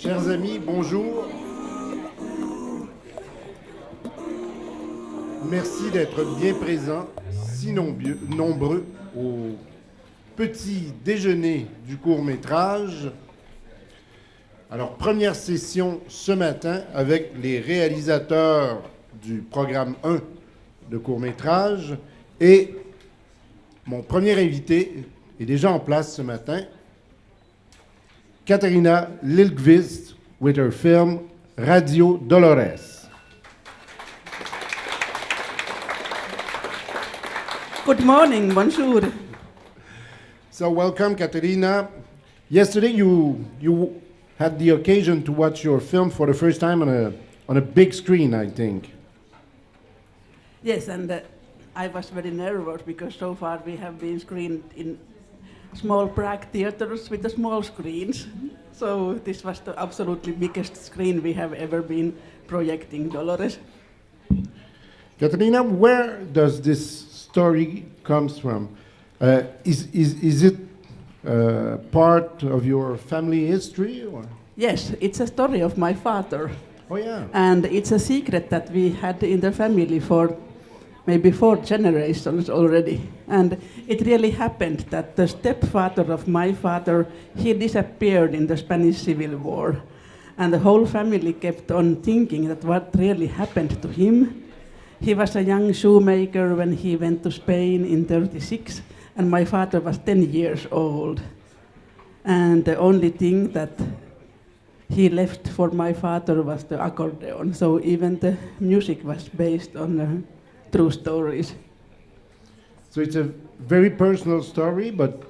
Chers amis, bonjour. Merci d'être bien présents, si nombreux, au petit déjeuner du court-métrage. Alors, première session ce matin avec les réalisateurs du programme 1 de court-métrage et mon premier invité est déjà en place ce matin, Katariina Lillqvist with her film Radio Dolores. Good morning, bonjour. So welcome, Katariina. Yesterday you had the occasion to watch your film for the first time on a big screen, I think. Yes, and I was very nervous because so far we have been screened in small Prague theaters with the small screens. So this was the absolutely biggest screen we have ever been projecting Dolores. Katariina, where does this story comes from? Is it part of your family history? Or? Yes, it's a story of my father. Oh yeah. And it's a secret that we had in the family for maybe 4 generations already. And it really happened that the stepfather of my father, he disappeared in the Spanish Civil War. And the whole family kept on thinking that what really happened to him. He was a young shoemaker when he went to Spain in 1936, and my father was 10 years old. And the only thing that he left for my father was the accordion. So even the music was based on true stories. So it's a very personal story, but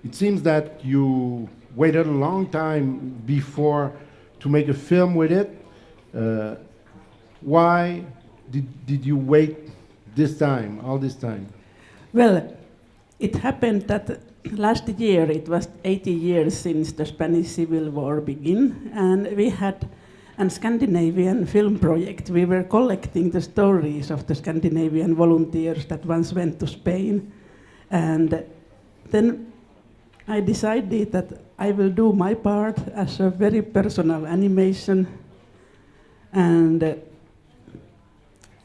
it seems that you waited a long time before to make a film with it. Why did you wait all this time? Well, it happened that last year it was 80 years since the Spanish Civil War began, and we had a Scandinavian film project. We were collecting the stories of the Scandinavian volunteers that once went to Spain. And then I decided that I will do my part as a very personal animation. And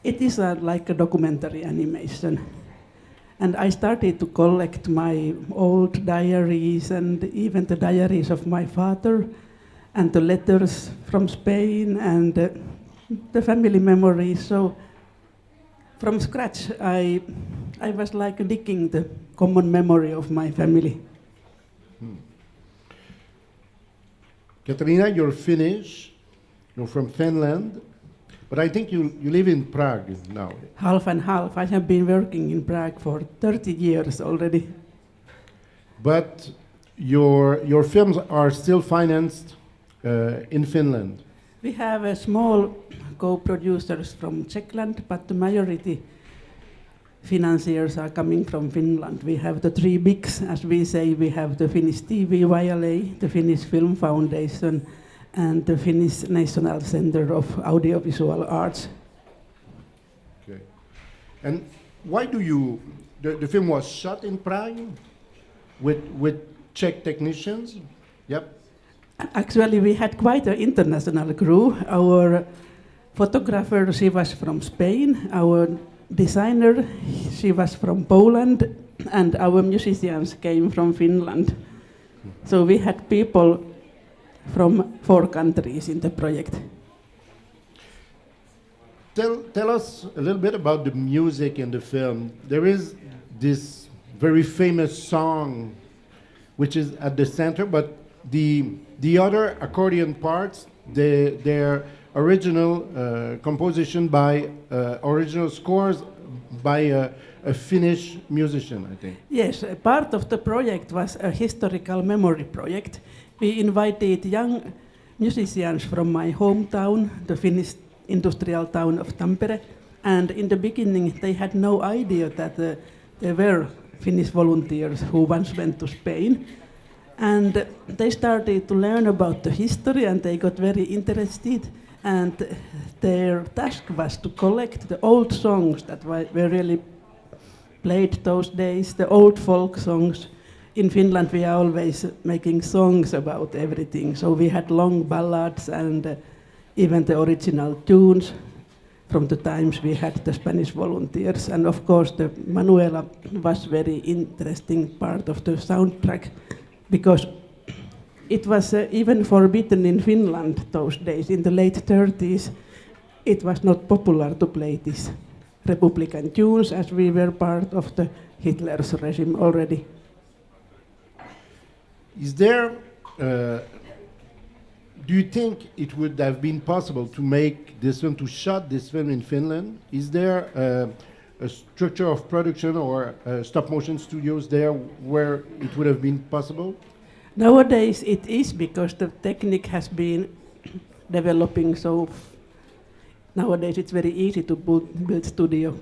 it is like a documentary animation. And I started to collect my old diaries and even the diaries of my father, and the letters from Spain and the family memories. So from scratch, I was like digging the common memory of my family. Katariina, you're Finnish, you're from Finland, but I think you live in Prague now. Half and half. I have been working in Prague for 30 years already. But your films are still financed in Finland. We have a small co-producers from Czechland, but the majority financiers are coming from Finland. We have the 3 bigs, as we say. We have the Finnish TV YLA, the Finnish Film Foundation, and the Finnish National Center of Audiovisual Arts. Okay. And why do you... The film was shot in Prague with Czech technicians? Yep. Actually, we had quite an international crew. Our photographer, she was from Spain. Our designer, she was from Poland. And our musicians came from Finland. So we had people from 4 countries in the project. Tell us a little bit about the music in the film. There is this very famous song which is at the center, but the other accordion parts, they're original composition by original scores by a Finnish musician, I think. Yes, a part of the project was a historical memory project. We invited young musicians from my hometown, the Finnish industrial town of Tampere, and in the beginning they had no idea that there were Finnish volunteers who once went to Spain. And they started to learn about the history, and they got very interested, and their task was to collect the old songs that were really played those days, the old folk songs, in Finland we are always making songs about everything. So we had long ballads and even the original tunes from the times we had the Spanish volunteers. And of course the Manuela was very interesting part of the soundtrack because it was even forbidden in Finland those days. In the late 30s, it was not popular to play these Republican tunes as we were part of the Hitler's regime already. Is there, do you think it would have been possible to make this film, to shot this film in Finland? Is there a structure of production or stop motion studios there where it would have been possible? Nowadays it is because the technique has been developing, so nowadays it's very easy to build studio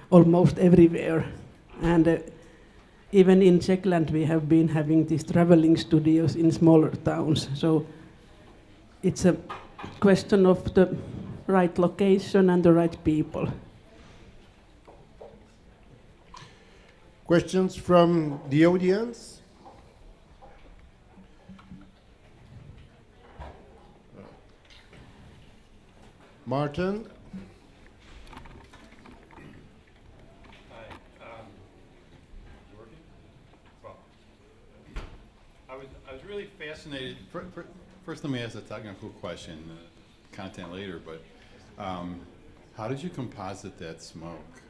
almost everywhere. And even in Czechland we have been having these traveling studios in smaller towns. So it's a question of the right location and the right people. Questions from the audience? Martin? Working? Well, I was really fascinated. First, let me ask a technical question, content later, but how did you composite that smoke?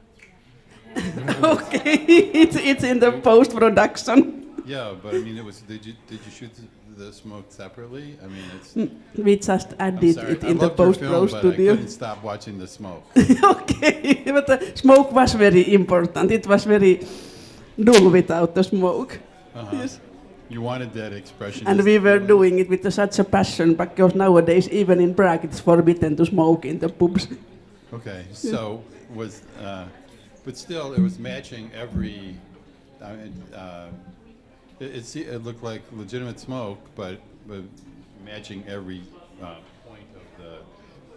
Okay, it's in the post-production. Yeah, but I mean, did you shoot the smoke separately? I mean, it's. We just added it in the post-pro studio. But I couldn't stop watching the smoke. Okay, but the smoke was very important. It was very dull without the smoke. Yes. You wanted that expression. And we were doing it with such a passion because nowadays, even in Prague, it's forbidden to smoke in the pubs. Okay, so but still, it was matching every. It looked like legitimate smoke, but matching every point of the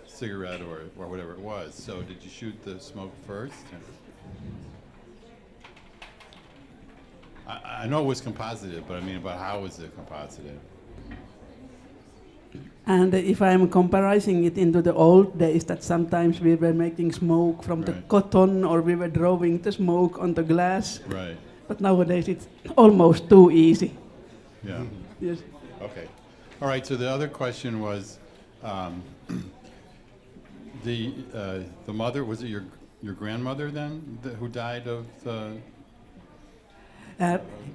cigarette or whatever it was. So did you shoot the smoke first? I know it was composited, but I mean, about how was it composited? And if I'm comparing it into the old days, that sometimes we were making smoke from the cotton, or we were drawing the smoke on the glass. Right. But nowadays it's almost too easy. Yeah. Yes. Okay. All right. So the other question was, the mother, was it your grandmother then who died of the?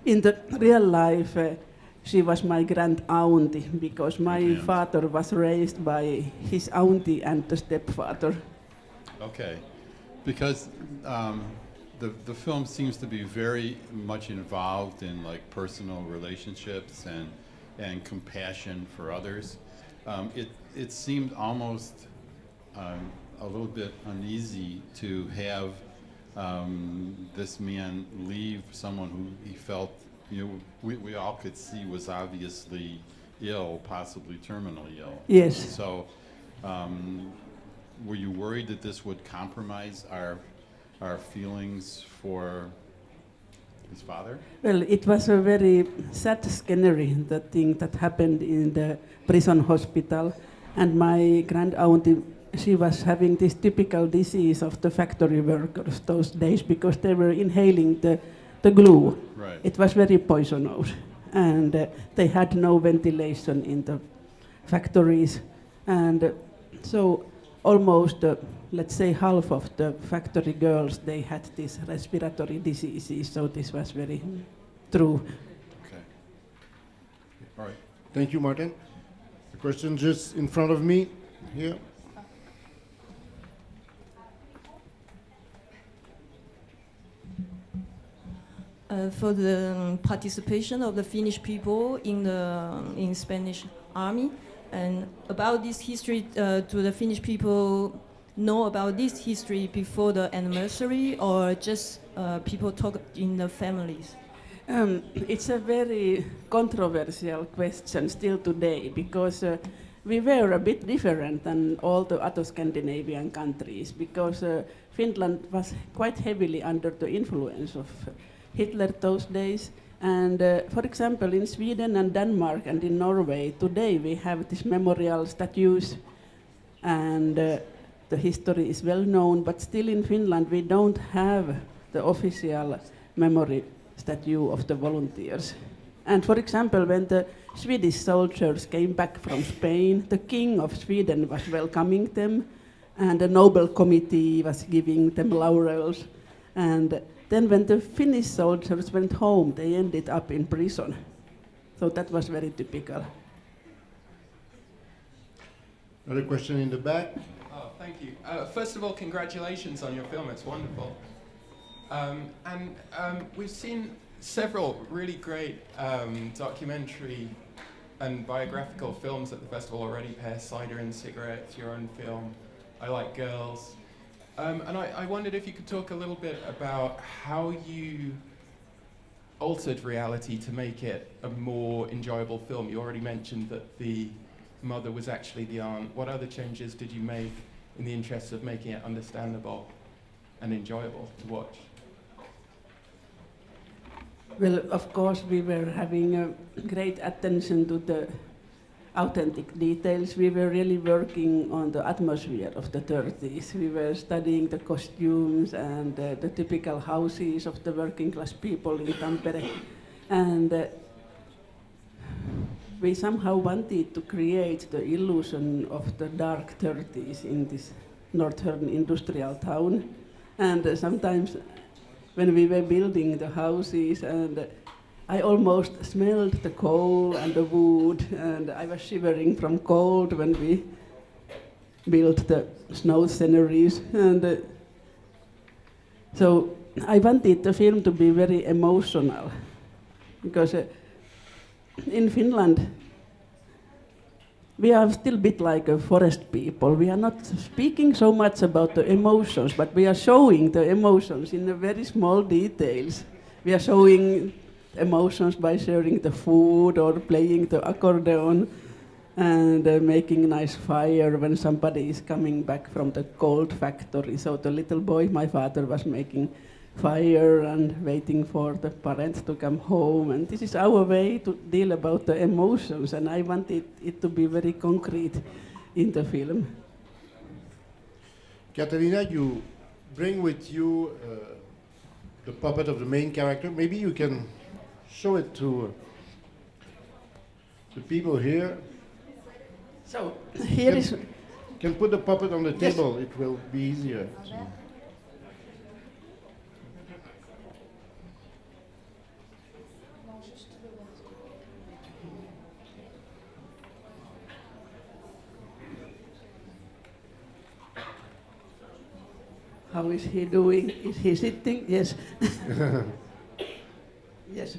In the real life, she was my grand auntie because my father was raised by his auntie and the stepfather. Okay, because the film seems to be very much involved in like personal relationships and compassion for others. It seemed almost a little bit uneasy to have this man leave someone who he felt, we all could see was obviously ill, possibly terminally ill. Yes. So, were you worried that this would compromise our feelings for his father? Well, it was a very sad scenery, the thing that happened in the prison hospital. And my grand auntie, she was having this typical disease of the factory workers those days because they were inhaling the glue. Right. It was very poisonous. And they had no ventilation in the factories. And so almost, let's say, half of the factory girls, they had these respiratory diseases. So this was very true. Okay. All right. Thank you, Martin. The question just in front of me here. For the participation of the Finnish people in Spanish army, and about this history, do the Finnish people know about this history before the anniversary, or just people talk in the families? It's a very controversial question still today because we were a bit different than all the other Scandinavian countries because Finland was quite heavily under the influence of Hitler those days. And for example, in Sweden and Denmark and in Norway, today we have these memorial statues, and the history is well known, but still in Finland we don't have the official memory statue of the volunteers. And for example, when the Swedish soldiers came back from Spain, the King of Sweden was welcoming them, and the Nobel Committee was giving them laurels. And then when the Finnish soldiers went home, they ended up in prison. So that was very typical. Another question in the back. Oh, thank you. First of all, congratulations on your film. It's wonderful. We've seen several really great documentary and biographical films at the festival already. Pear Cider and Cigarettes, your own film, I Like Girls. And I wondered if you could talk a little bit about how you altered reality to make it a more enjoyable film. You already mentioned that the mother was actually the aunt. What other changes did you make in the interest of making it understandable and enjoyable to watch? Well, of course, we were having a great attention to the authentic details. We were really working on the atmosphere of the 30s. We were studying the costumes and the typical houses of the working class people in Tampere. And we somehow wanted to create the illusion of the dark 30s in this northern industrial town. And sometimes when we were building the houses, and I almost smelled the coal and the wood, and I was shivering from cold when we built the snow sceneries. And so I wanted the film to be very emotional, because in Finland we are still a bit like a forest people. We are not speaking so much about the emotions, but we are showing the emotions in a very small details. We are showing emotions by sharing the food or playing the accordion and making nice fire when somebody is coming back from the cold factory. So the little boy, my father, was making fire and waiting for the parents to come home. And this is our way to deal about the emotions, and I wanted it to be very concrete in the film. Katariina, you bring with you the puppet of the main character. Maybe you can show it to the people here. So here is... Can put the puppet on the Yes. table, it will be easier. How is he doing? Is he sitting? Yes. Yes.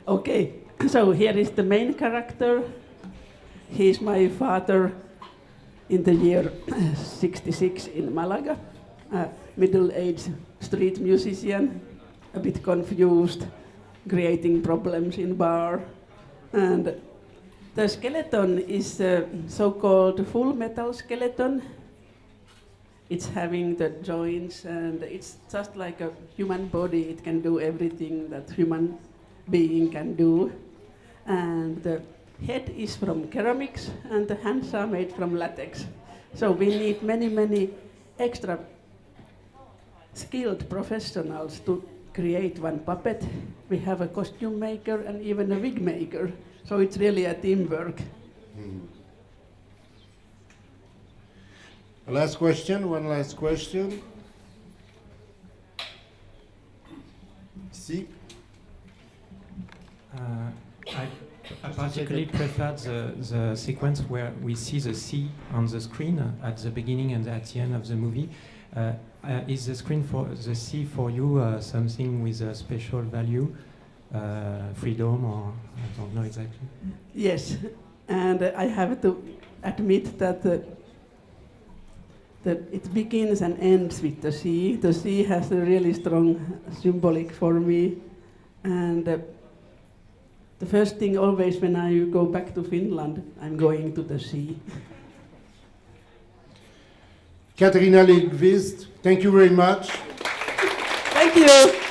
Okay, so here is the main character. He is my father in the year 66 in Malaga, middle-aged street musician, a bit confused, creating problems in bar. And the skeleton is a so-called full metal skeleton. It's having the joints, and it's just like a human body. It can do everything that human being can do. And the head is from ceramics, and the hands are made from latex. So we need many, many extra skilled professionals to create one puppet. We have a costume maker and even a wig maker. So it's really a teamwork. Last question, one last question. Si. I particularly prefer the sequence where we see the sea on the screen at the beginning and at the end of the movie. Is the screen for the sea for you something with a special value, freedom, or I don't know exactly? Yes, and I have to admit that it begins and ends with the sea. The sea has a really strong symbolic for me, and the first thing always when I go back to Finland, I'm going to the sea. Katariina Lillqvist, thank you very much. Thank you.